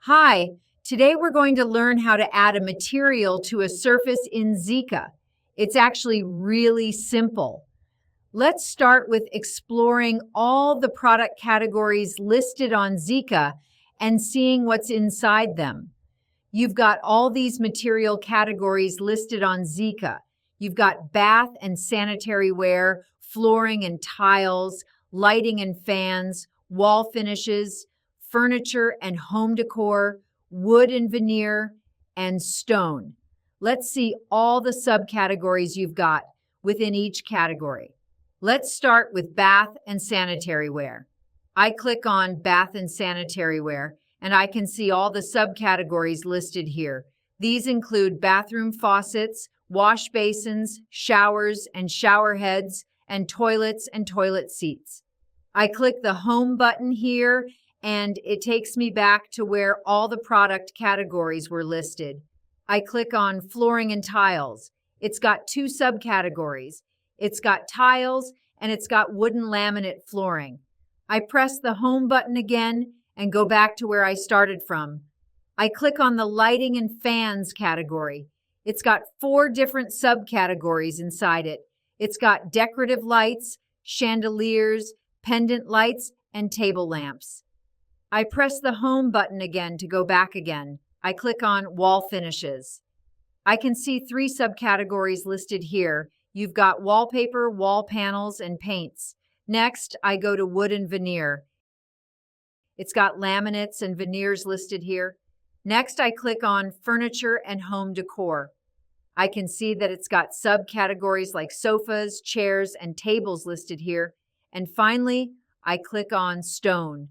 Hi, today we're going to learn how to add a material to a surface in Zika. It's actually really simple. Let's start with exploring all the product categories listed on Zika and seeing what's inside them. You've got all these material categories listed on Zika. You've got bath and sanitary ware, flooring and tiles, lighting and fans, wall finishes, furniture and home decor, wood and veneer, and stone. Let's see all the subcategories you've got within each category. Let's start with bath and sanitary ware. I click on bath and sanitary ware, and I can see all the subcategories listed here. These include bathroom faucets, wash basins, showers and shower heads, and toilets and toilet seats. I click the home button here, and it takes me back to where all the product categories were listed. I click on flooring and tiles. It's got two subcategories. It's got tiles and it's got wooden laminate flooring. I press the home button again and go back to where I started from. I click on the lighting and fans category. It's got four different subcategories inside it. It's got decorative lights, chandeliers, pendant lights, and table lamps. I press the home button again to go back again. I click on wall finishes. I can see three subcategories listed here. You've got wallpaper, wall panels, and paints. Next, I go to wood and veneer. It's got laminates and veneers listed here. Next, I click on furniture and home decor. I can see that it's got subcategories like sofas, chairs, and tables listed here. And finally, I click on stone.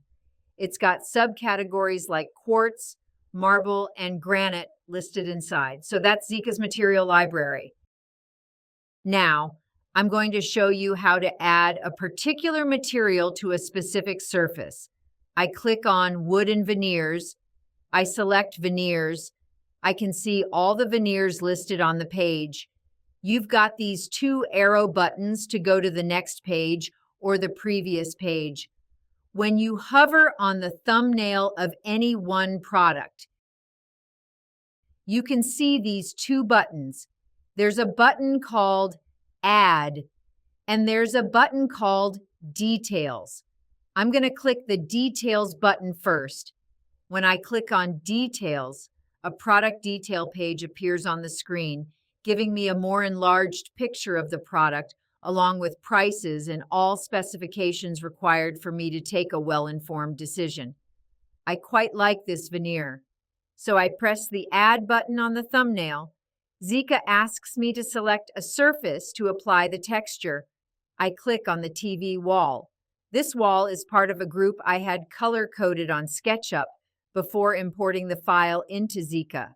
It's got subcategories like quartz, marble, and granite listed inside. So that's Zika's material library. Now, I'm going to show you how to add a particular material to a specific surface. I click on wood and veneers. I select veneers. I can see all the veneers listed on the page. You've got these two arrow buttons to go to the next page or the previous page. When you hover on the thumbnail of any one product, you can see these two buttons. There's a button called Add, and there's a button called Details. I'm going to click the Details button first. When I click on Details, a product detail page appears on the screen, giving me a more enlarged picture of the product, along with prices and all specifications required for me to take a well-informed decision. I quite like this veneer. So I press the Add button on the thumbnail. Zika asks me to select a surface to apply the texture. I click on the TV wall. This wall is part of a group I had color-coded on SketchUp before importing the file into Zika.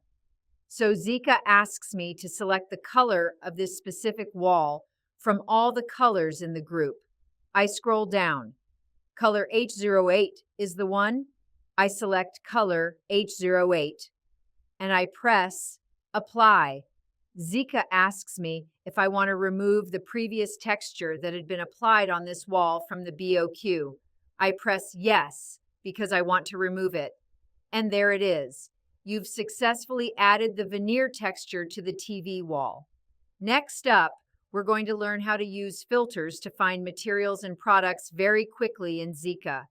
So Zika asks me to select the color of this specific wall from all the colors in the group. I scroll down. Color H08 is the one. I select color H08 and I press Apply. Zika asks me if I want to remove the previous texture that had been applied on this wall from the BOQ. I press Yes because I want to remove it. And there it is. You've successfully added the veneer texture to the TV wall. Next up, we're going to learn how to use filters to find materials and products very quickly in Zika.